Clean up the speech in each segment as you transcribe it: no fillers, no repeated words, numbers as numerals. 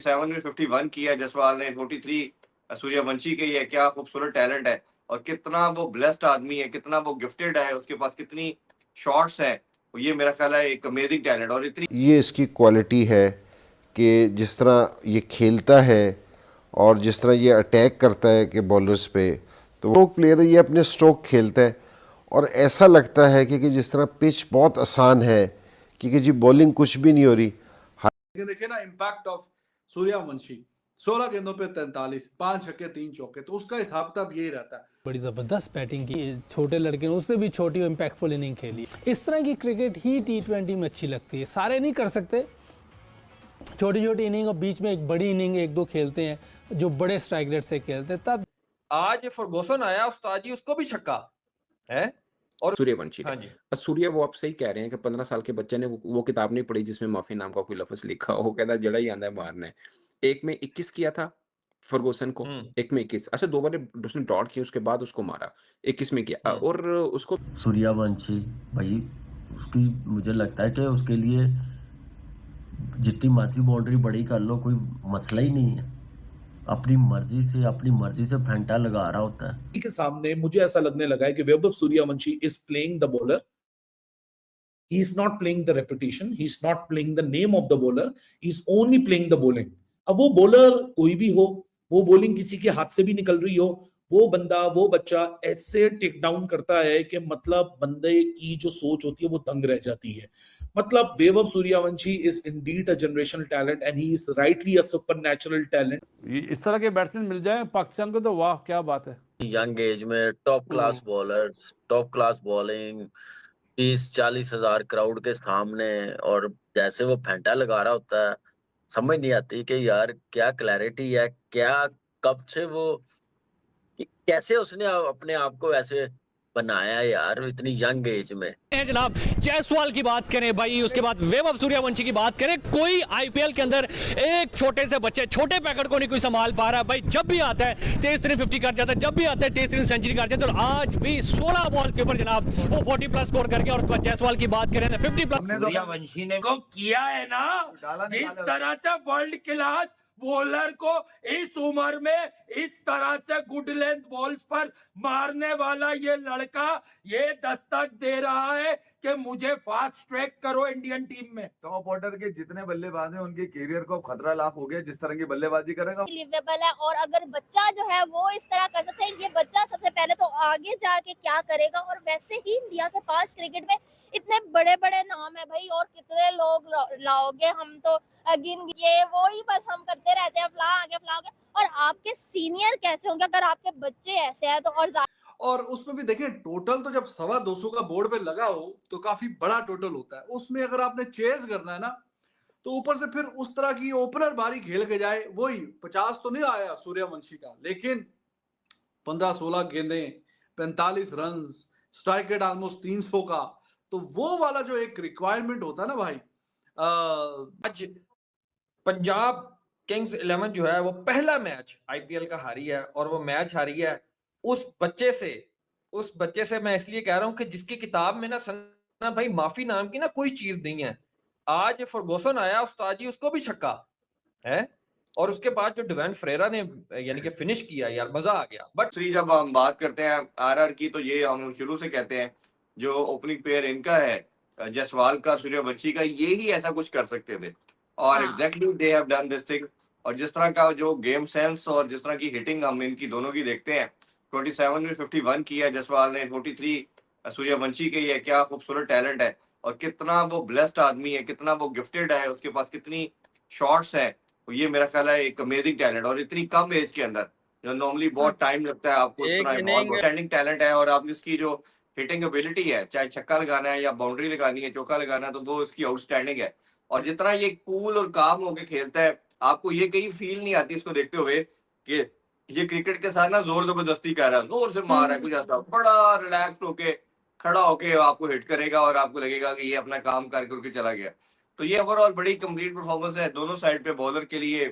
7 में 51 किया जसवाल ने, 43 सूर्यवंशी के, ये क्या खूबसूरत टैलेंट है और कितना वो ब्लेस्ड आदमी है, कितना वो गिफ्टेड है, उसके पास कितनी शॉट्स है। ये मेरा ख्याल है एक अमेजिंग टैलेंट और इतनी ये इसकी क्वालिटी है कि जिस तरह ये खेलता है और जिस तरह ये अटैक करता है कि बॉलर्स पे, तो स्ट्रोक प्लेयर है, ये अपने स्ट्रोक खेलता है और ऐसा लगता है कि जिस तरह पिच बहुत आसान है कि जी बॉलिंग कुछ भी नहीं हो रही। देखिए ना इम्पैक्ट ऑफ सूर्यवंशी, 16 गेंदों पे 43, 5 छक्के 3 चौके, तो उसका हिसाब किताब यही रहता है। बड़ी ज़बरदस्त बैटिंग की, छोटे लड़के ने उससे भी छोटी इम्पैक्टफुल इनिंग खेली। इस तरह की क्रिकेट ही T20 में अच्छी लगती है। सारे नहीं कर सकते, छोटी छोटी इनिंग और बीच में एक बड़ी इनिंग एक दो खेलते हैं जो बड़े स्ट्राइक रेट से खेलते हैं। तब आज फर्गूसन आया उस्ताद जी, उसको भी छक्का है और सूर्यवंशी हाँ ने। जी। सूर्य, वो आप सही कह रहे हैं कि 15 साल के बच्चे ने वो किताब नहीं पढ़ी जिसमें माफी नाम का कोई लफ्ज लिखा हो, कहता जड़ा ही आंदा है मारने। एक में 21 किया था फर्गूसन को, एक में 21, अच्छा 2 बार उसने डॉट किया, उसके बाद उसको मारा, 21 में किया और उसको सूर्यवंशी भाई, उसकी मुझे लगता है कि उसके लिए जितनी मर्जी बाउंड्री बड़ी कर लो कोई मसला ही नहीं है। अपनी मर्जी से फैंटा लगा रहा होता है। के सामने मुझे ऐसा लगने लगा है कि Vaibhav Suryavanshi is playing the bowler, he is not playing the reputation, he is not playing the name of the bowler, he is only playing the bowling. अब वो बॉलर कोई भी हो, वो बॉलिंग किसी के हाथ से भी निकल रही हो, वो बंदा वो बच्चा ऐसे टेक डाउन करता है कि मतलब बंदे की जो सोच होती है वो दंग रह जाती है। मतलब Vaibhav Suryavanshi is indeed a generational talent and he is rightly a supernatural talent. इस तरह के बैट्समैन मिल जाए पाकिस्तान को तो वाह क्या बात है। यंग एज में top class bowlers, top class bowling, 30-40 हजार क्राउड के सामने, और जैसे वो फेंटा लगा रहा होता है, समझ नहीं आती कि यार क्या क्लैरिटी है, क्या कब से वो कैसे उसने अपने आप को ऐसे बनाया यार इतनी यंग एज में। जनाब जायसवाल की बात करें भाई, उसके बाद वैभव सूर्यवंशी की बात करें, कोई आईपीएल के अंदर एक छोटे से बच्चे, छोटे पैकेट को नहीं कोई संभाल पा रहा भाई। जब भी आता है तेज 350 कर जाता है, जब भी आता है तेज 3 सेंचुरी कर जाता है। और आज भी 16 बॉल के ऊपर जनाब वो 40 प्लस स्कोर करके, और उसके बाद जायसवाल की बात करें 50 प्लस। सूर्यवंशी ने को किया है ना, जिस तरह से वर्ल्ड क्लास बॉलर को इस उम्र में इस तरह से गुड लेंथ बॉल्स पर मारने वाला ये लड़का ये दस्तक दे रहा है कि मुझे फास्ट ट्रैक करो इंडियन टीम में। टॉप ऑर्डर के जितने बल्लेबाज हैं उनके करियर को खतरा लाफ हो गया, जिस तरह की बल्लेबाजी करेगा लिवेबल है। और अगर बच्चा जो है वो इस तरह कर सकते हैं, ये बच्चा सबसे पहले तो आगे जाके क्या करेगा। और वैसे ही इंडिया के पास क्रिकेट में इतने बड़े बड़े नाम है भाई, और कितने लोग लाओगे, हम तो गिन ये वो ही बस हम करते रहते हैं, फ्ला आगे फ्ला आगे। और आपके सीनियर कैसे होंगे अगर आपके बच्चे ऐसे हैं तो। और उसमें भी देखिए टोटल तो जब 225 का बोर्ड पे लगा हो तो काफी बड़ा टोटल होता है। उसमें अगर आपने चेज करना है ना तो ऊपर से फिर उस तरह की ओपनर बारी खेल के जाए, वही 50 तो नहीं आया सूर्यवंशी का, लेकिन 15-16 गेंदें, 45 रन, स्ट्राइक रेट ऑलमोस्ट 300 का, तो वो वाला जो एक रिक्वायरमेंट होता है ना भाई। आज पंजाब किंग्स 11 जो है वो पहला मैच आईपीएल का हारी है, और वो मैच हारी है उस बच्चे से मैं इसलिए कह रहा हूं कि जिसकी किताब में ना भाई माफी नाम की ना कोई चीज नहीं है। आज फर्गूसन आया उस्ताद जी, उसको भी छक्का है, और उसके बाद जो डिवेन फ्रेरा ने यानी कि फिनिश किया, यार मजा आ गया। बट जब हम बात करते हैं आरआर की, तो ये हम शुरू से कहते हैं जो ओपनिंग पेयर इनका है जायसवाल का, सूर्यवंशी का, ये ही ऐसा कुछ कर सकते थे और exactly they have done this thing. और जिस तरह का जो गेम सेंस और जिस तरह की हिटिंग हम इनकी दोनों की देखते हैं, 27 में 51 किया जयसवाल ने, 43 सूर्यवंशी के, ये क्या खूबसूरत टैलेंट है और कितना वो ब्लेस्ड आदमी है, कितना वो गिफ्टेड है, उसके पास कितनी शॉट्स है। तो ये मेरा ख्याल है एक अमेजिंग टैलेंट, और इतनी कम एज के अंदर जो नॉर्मली बहुत टाइम लगता है आपको, बहुत स्टैंडिंग टैलेंट है। और आप इसकी जो हिटिंग एबिलिटी है, चाहे छक्का लगाना है या बाउंड्री लगानी है, चौका लगाना है, तो वो इसकी आउटस्टैंडिंग है। और जितना ये कूल और काम होके खेलता है, आपको ये कहीं फील नहीं आती इसको देखते हुए कि ये क्रिकेट के साथ ना जोर जबरदस्ती कर रहा है, जोर से मार रहा है, कुछ ऐसा बड़ा रिलैक्स होके खड़ा होके आपको हिट करेगा और आपको लगेगा कि ये अपना काम करके चला गया। तो ये ओवरऑल बड़ी कंप्लीट परफॉर्मेंस है दोनों साइड पे। बॉलर के लिए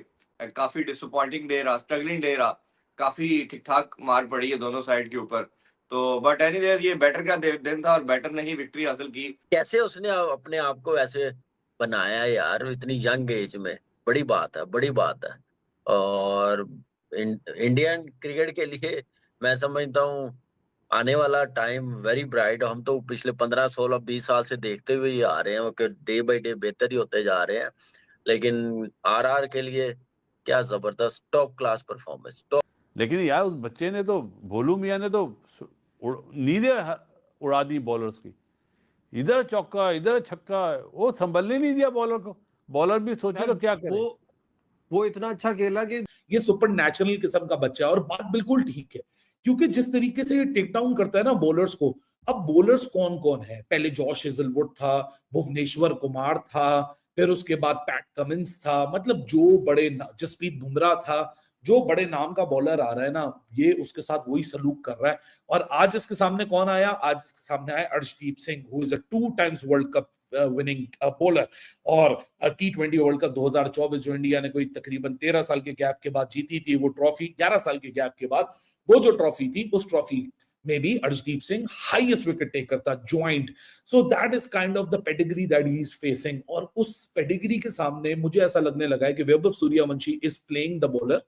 काफी डिसअपॉइंटिंग डे रहा, स्ट्रगलिंग डे रहा, काफी ठीक ठाक मार पड़ी है दोनों साइड के ऊपर। तो बट एनीवेज ये बैटर का दिन था और बैटर ने ही विक्ट्री हासिल की। कैसे उसने अपने आप को ऐसे बनाया यार इतनी यंग एज में, बड़ी बात है, बड़ी बात है। और इंडियन क्रिकेट के लिए मैं समझता हूँ आने वाला टाइम वेरी ब्राइट। हम तो पिछले 15, 16, 20 साल से देखते हुए ही आ रहे हैं कि डे बाय डे बेहतर ही होते जा रहे हैं। लेकिन आरआर के लिए क्या जबरदस्त टॉप क्लास परफॉर्मेंस। लेकिन यार उस बच्चे ने तो, भोलू मियां ने तो नींदें उड़ा दी बॉलर्स की। इधर चौका, इधर छक्का, वो संभलने नहीं दिया बॉलर को। बॉलर भी सोचे तो क्या करे। वो इतना अच्छा खेला कि ये सुपर नेचुरल किस्म का बच्चा है। और बात बिल्कुल ठीक है, क्योंकि जिस तरीके से ये टेक डाउन करता है ना बॉलर्स को। अब बॉलर्स कौन कौन है? पहले जॉश हेजलवुड था, भुवनेश्वर कुमार था, फिर उसके बाद पैट कमिंस था। मतलब जो बड़े, जसप्रीत बुमराह था, जो बड़े नाम का बॉलर आ रहा है ना, ये उसके साथ वही सलूक कर रहा है। और आज इसके सामने कौन आया? आज इसके सामने आया Arshdeep Singh, who is a 2 times world cup winning bowler. और T20 वर्ल्ड कप 2024 जो इंडिया ने कोई तकरीबन 13 साल के गैप के बाद जीती थी, वो ट्रॉफी 11 साल के गैप के बाद, वो जो ट्रॉफी थी, उस ट्रॉफी में भी Arshdeep Singh highest wicket taker था, joint. So that is kind of the pedigree that he is facing. और उस पेडिग्री के सामने मुझे ऐसा लगने लगा है कि Vaibhav Suryavanshi is playing the bowler.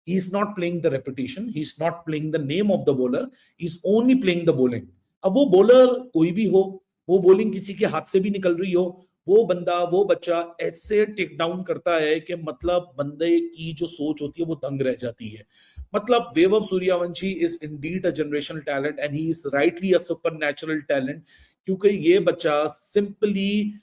He is not playing the reputation. He is not playing the name of the bowler. He is only playing the bowling. अब वो बॉलर कोई भी हो, वो बॉलिंग किसी के हाथ से भी निकल रही हो, वो बंदा, वो बच्चा ऐसे टेक डाउन करता है कि मतलब बंदे की जो सोच होती है वो दंग रह जाती है। मतलब Vaibhav Suryavanshi is indeed a generational talent and he is rightly a supernatural talent, क्योंकि ये बच्चा simply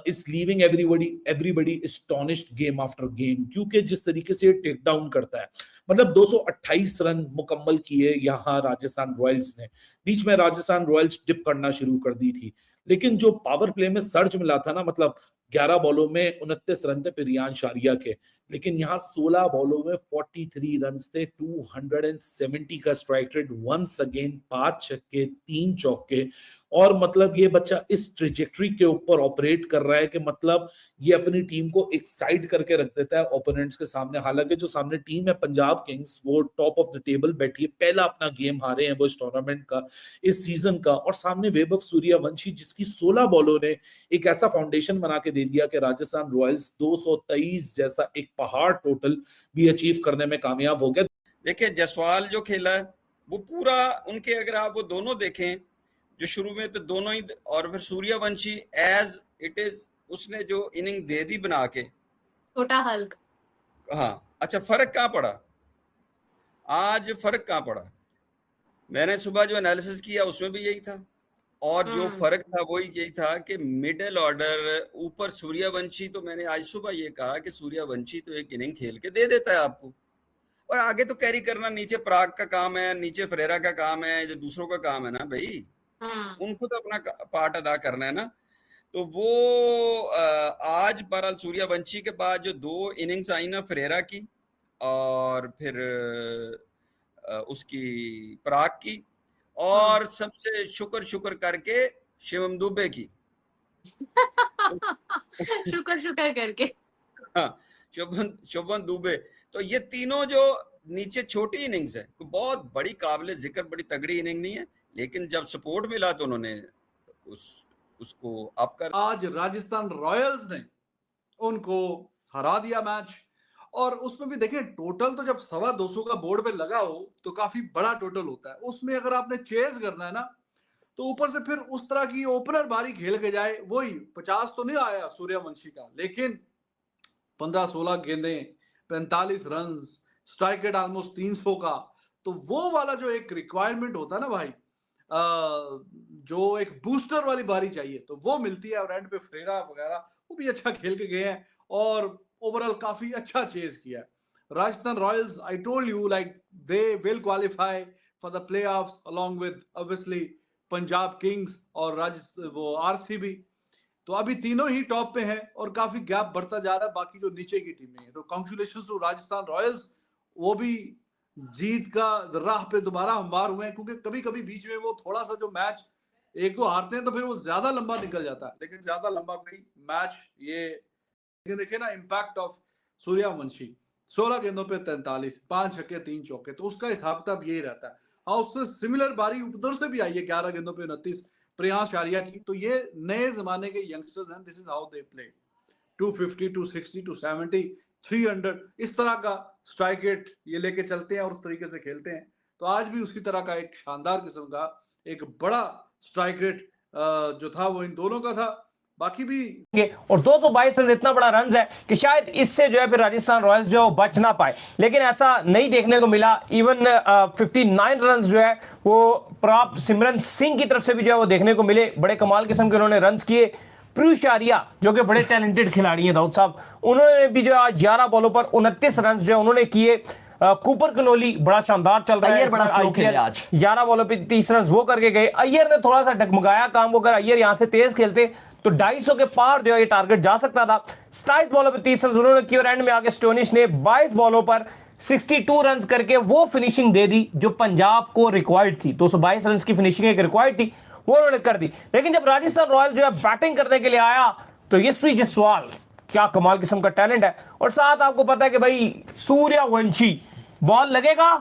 is leaving everybody astonished game after game। क्योंकि जिस तरीके से टेक डाउन करता है, मतलब 228 रन मुकम्मल किए यहाँ राजस्थान रॉयल्स ने। बीच में राजस्थान रॉयल्स डिप करना शुरू कर दी थी, लेकिन जो पावर प्ले में सर्ज मिला था ना, मतलब 11 बॉलों में 29 रन थे रियान शारिया के, लेकिन यहाँ 16 बॉलों में 43 रन थे, 270 का स्ट्राइक रेट, वंस अगेन 5 छक्के 3 चौके। और मतलब ये बच्चा इस ट्रेजेक्टरी के ऊपर ऑपरेट कर रहा है कि मतलब ये अपनी टीम को एक्साइट करके रख देता है ओपोनेंट्स के सामने। हालांकि जो सामने टीम है पंजाब किंग्स, वो टॉप ऑफ द टेबल बैठी है, पहला अपना गेम हारे हैं वो इस टूर्नामेंट का, इस सीजन का। और सामने वैभव सूर्यवंशी जिसकी 16 बॉलों ने एक ऐसा फाउंडेशन बना के दे दिया कि राजस्थान रॉयल्स 223 जैसा एक पहाड़ टोटल भी अचीव करने में कामयाब हो गया। देखिए जायसवाल जो खेला है वो पूरा उनके, अगर आप वो दोनों देखें जो शुरू में तो दोनों ही, और फिर सूर्यवंशी एज इट इज उसने जो इनिंग दे दी बना के, छोटा हल्क। हाँ अच्छा, फर्क कहाँ पड़ा आज? फर्क कहाँ पड़ा? मैंने सुबह जो एनालिसिस किया उसमें भी यही था, और जो फर्क था वो यही था कि मिडिल ऑर्डर ऊपर सूर्यवंशी, तो मैंने आज सुबह ये कहा कि सूर्यवंशी तो एक इनिंग खेल के दे देता है आपको, और आगे तो कैरी करना नीचे पराग का काम है, नीचे फरेरा का काम है, जो दूसरों का काम है ना भाई, उनको तो अपना पार्ट अदा करना है ना। तो वो आज बहरहाल सूर्यवंशी के बाद जो 2 इनिंग्स आई ना फरेरा की और फिर उसकी पराग की, और सबसे शुक्र करके शिवम दुबे की शुक्र करके, हाँ शुभमन दुबे। तो ये तीनों जो नीचे छोटी इनिंग्स है, बहुत बड़ी काबिल जिक्र बड़ी तगड़ी इनिंग नहीं है, लेकिन जब सपोर्ट मिला तो उन्होंने उसको अप कर। आज राजस्थान रॉयल्स ने उनको हरा दिया मैच, और उसमें भी देखें टोटल तो जब 225 का बोर्ड पे लगा हो तो काफी बड़ा टोटल होता है। उसमें अगर आपने चेज करना है ना, तो ऊपर से फिर उस तरह की ओपनर बारी खेल के जाए, वही 50 तो नहीं आया सूर्यवंशी का, लेकिन 15-16 गेंदें, 45 रन, स्ट्राइक रेट ऑलमोस्ट 300 का, तो वो वाला जो एक रिक्वायरमेंट होता है ना भाई, जो एक बूस्टर वाली बारी चाहिए, तो वो मिलती है। और एंड पे फ्रेरा वगैरह वो भी अच्छा खेल के गए हैं, और ओवरऑल काफी अच्छा चेज किया। Rajasthan Royals, I told you like they will qualify for the playoffs along with obviously Punjab Kings और वो आरसीबी। तो अभी तीनों ही टॉप पे हैं और काफी गैप बढ़ता जा रहा है बाकी जो नीचे की टीमें हैं। तो कांग्रेचुलेशंस टू राजस्थान रॉयल्स, वो भी जीत का राह पे दोबारा हमवार हुए हैं, क्योंकि कभी कभी बीच में वो थोड़ा सा जो मैच एक दो हारते हैं तो फिर वो ज्यादा लंबा निकल जाता है, लेकिन ज्यादा लंबा कोई मैच ये देखे ना। इम्पैक्ट ऑफ सूर्यवंशी 16 गेंदों पे 43, 5 छक्के 3 चौके, तो उसका हिसाब किताब यही रहता है। हाँ, उससे सिमिलर बारी उधर से भी आई है 11 गेंदों पे 29 प्रियांश आर्या की। तो ये नए जमाने के यंगस्टर्स हैं, this is how they play. 250, 260, 270, 300 इस तरह का स्ट्राइक रेट ये लेके चलते हैं और उस तरीके से खेलते हैं। तो आज भी उसी तरह का एक शानदार किस्म का एक बड़ा स्ट्राइक रेट जो था वो इन दोनों का था। बाकी भी और 222 रन इतना बड़ा रन है कि शायद इससे जो है फिर राजस्थान रॉयल्स जो बच ना पाए, लेकिन ऐसा नहीं देखने को मिला। इवन 59 रन जो है वो प्राप्त सिमरन सिंह की तरफ से भी जो है वो देखने को मिले। बड़े कमाल किस्म के उन्होंने रन किए। पीयूष आर्या जो कि बड़े टैलेंटेड खिलाड़ी हैं दाऊद साहब, उन्होंने भी जो आज 11 बॉलों पर 29 रन जो है उन्होंने किए। कूपर कनोली बड़ा शानदार चल रहा है, बड़ा स्लो खेले आज। 11 बॉलों पे 30 रन वो करके गए। अय्यर ने थोड़ा सा डगमगाया काम को, अगर अय्यर यहां से तेज खेलते तो 250 के पार जो है ये टारगेट जा सकता था। 27 बॉलों पे 30 रन उन्होंने किए और एंड में आके स्टोनिश ने 22 बॉलों पर 62 रन करके वो फिनिशिंग दे दी जो पंजाब को रिक्वायर्ड थी। 222 रन की फिनिशिंग एक रिक्वायर्ड थी, वो उन्होंने कर दी। लेकिन जब राजस्थान रॉयल जो है बैटिंग करने के लिए आया तो यशस्वी जायसवाल क्या कमाल किस्म का टैलेंट है। और साथ आपको पता है कि भाई सूर्यवंशी बॉल लगेगा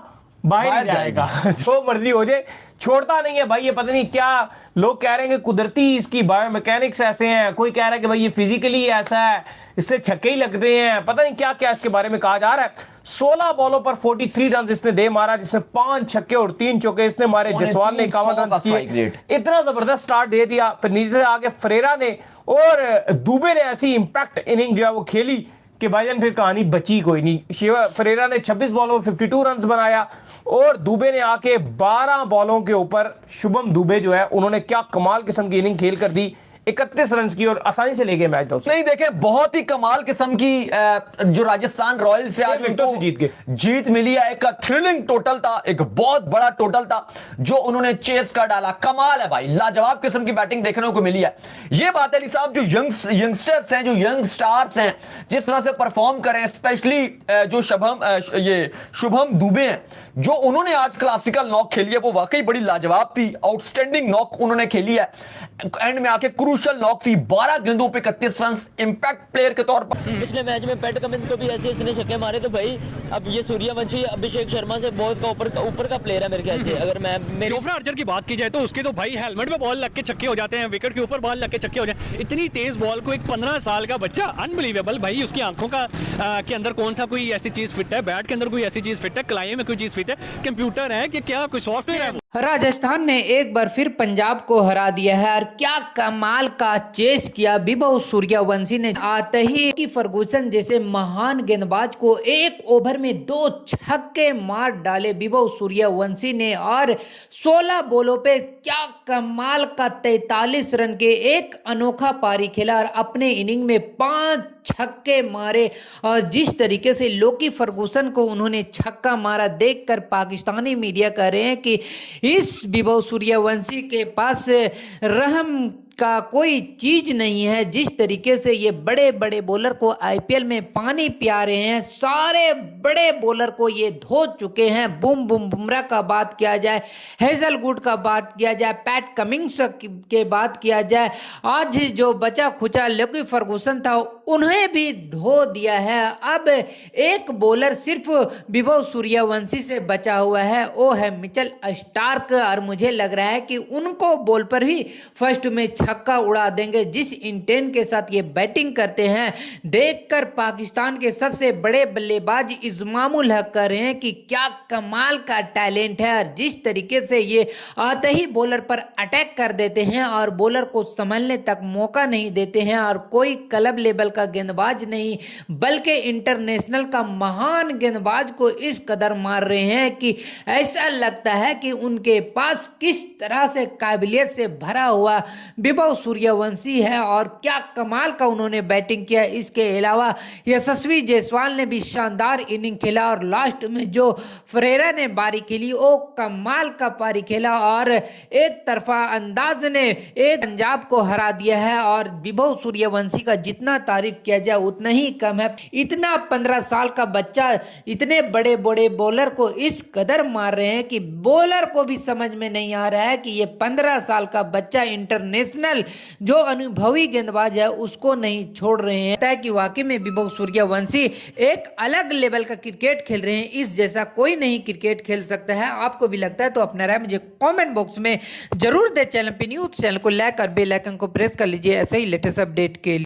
बाहर जाएगा, जो मर्जी हो जाए छोड़ता नहीं है भाई। ये पता नहीं क्या लोग कह रहे हैं कि कुदरती इसकी बायोमैकेनिक्स ऐसे हैं, कोई कह रहा है कि भाई ये फिजिकली ऐसा है, इससे छक्के ही लगते हैं, पता नहीं क्या क्या इसके बारे में कहा जा रहा है। 16 बॉलों पर 43 रन इसने दे मारा, जिसमें 5 छक्के और 3 चौके इसने मारे। जायसवाल ने 51 रन किए, इतना जबरदस्त स्टार्ट दे दिया। फिर नीचे से आगे फरेरा ने और दुबे ने ऐसी इंपैक्ट इनिंग जो है वो खेली कि भाईजान फिर कहानी बची कोई नहीं। शिवा फरेरा ने 26 बॉलों में 52 रन बनाया और दुबे ने आके 12 बॉलों के ऊपर शुभम दुबे जो है उन्होंने क्या कमाल किस्म की इनिंग खेल कर दी, 31 रन की और आसानी से ले गए मैच। नहीं देखे, बहुत ही कमाल किस्म की जो राजस्थान रॉयल्स से आज विकेटों से जीत मिली है। एक थ्रिलिंग टोटल था, एक बहुत बड़ा टोटल था जो उन्होंने चेस कर डाला। कमाल है भाई, लाजवाब किस्म की बैटिंग देखने को मिली है। ये बात है अली साहब, जो यंगस्टर्स हैं, जो यंग स्टार्स हैं, जिस तरह से परफॉर्म करें, स्पेशली जो शुभम दुबे हैं, जो उन्होंने आज क्लासिकल नॉक खेली है वो वाकई बड़ी लाजवाब थी। आउटस्टैंडिंग नॉक उन्होंने खेली है, एंड में आके क्रूशियल नॉक थी। 12 गेंदों पे 31 रन इम्पैक्ट प्लेयर के तौर पर। पिछले मैच में पैट कमिंस को भी ऐसे इसने छक्के मारे, तो भाई अब ये सूर्यवंशी अभिषेक शर्मा से बहुत ऊपर का प्लेयर है मेरे ख्याल से। अगर मैं जोफ्रा आर्चर की बात की जाए तो उसके तो भाई हेलमेट में बॉल लग के छक्के हो जाते हैं, विकेट के ऊपर बॉल लग के छक्के हो जाते हैं। इतनी तेज बॉल को एक 15 साल का बच्चा, अनबिलीवेबल भाई। उसकी आंखों का के अंदर कौन सा कोई ऐसी चीज फिट है, बैट के अंदर कोई ऐसी चीज फिट है, कलाई में कोई चीज फिट है, कंप्यूटर है कि क्या कोई सॉफ्टवेयर है। राजस्थान ने एक बार फिर पंजाब को हरा दिया है और क्या कमाल का चेस किया विभव सूर्यवंशी ने। आते ही कि फर्गूसन जैसे महान गेंदबाज को एक ओवर में 2 छक्के मार डाले विभव सूर्यवंशी ने और 16 बॉलों पे क्या कमाल का 43 रन के एक अनोखा पारी खेला और अपने इनिंग में 5 छक्के मारे। और जिस तरीके से लोकी फर्गूसन को उन्होंने छक्का मारा देखकर पाकिस्तानी मीडिया कह रहे हैं कि इस विभव सूर्यवंशी के पास रहम का कोई चीज नहीं है। जिस तरीके से ये बड़े बड़े बॉलर को आईपीएल में पानी पिया रहे हैं, सारे बड़े बॉलर को ये धो चुके हैं। बुमराह का बात किया जाए, हेजलवुड का बात किया जाए, पैट कमिंग्स के बात किया जाए, आज जो बचा खुचा लोकी फर्गूसन था उन्हें भी धो दिया है। अब एक बॉलर सिर्फ विभव सूर्यवंशी से बचा हुआ है, वो है मिचेल स्टार्क। और मुझे लग रहा है कि उनको बॉल पर भी फर्स्ट में छक्का उड़ा देंगे। जिस इंटेंट के साथ ये बैटिंग करते हैं देखकर पाकिस्तान के सबसे बड़े बल्लेबाज इस्मामुल हक कर रहे हैं कि क्या कमाल का टैलेंट है। और जिस तरीके से ये आते ही बॉलर पर अटैक कर देते हैं और बॉलर को संभलने तक मौका नहीं देते हैं और कोई क्लब लेवल का गेंदबाज नहीं बल्कि इंटरनेशनल का महान गेंदबाज को इस कदर मार रहे हैं कि ऐसा लगता है कि उनके पास किस तरह से काबिलियत से भरा हुआ विभव सूर्यवंशी है और क्या कमाल का उन्होंने बैटिंग किया। इसके अलावा यशस्वी जायसवाल ने भी शानदार इनिंग खेला और लास्ट में जो फरेरा ने बारी खेली वो कमाल का पारी खेला और एक तरफा अंदाज ने एक पंजाब को हरा दिया है। और विभव सूर्यवंशी का जितना तारीफ किया जाए उतना ही कम है। इतना 15 साल का बच्चा इतने बड़े बड़े बॉलर को इस कदर मार रहे हैं कि बॉलर को भी समझ में नहीं आ रहा है कि ये 15 साल का बच्चा इंटरनेशनल जो अनुभवी गेंदबाज है उसको नहीं छोड़ रहे हैं। कि वाकई में विभव सूर्यवंशी एक अलग लेवल का क्रिकेट खेल रहे हैं, इस जैसा कोई नहीं क्रिकेट खेल सकता है। आपको भी लगता है तो अपना राय मुझे कमेंट बॉक्स में जरूर दे। चैनल पे न्यूज चैनल को लाइक और बेल आइकन को प्रेस कर लीजिए ऐसे ही लेटेस्ट अपडेट के लिए।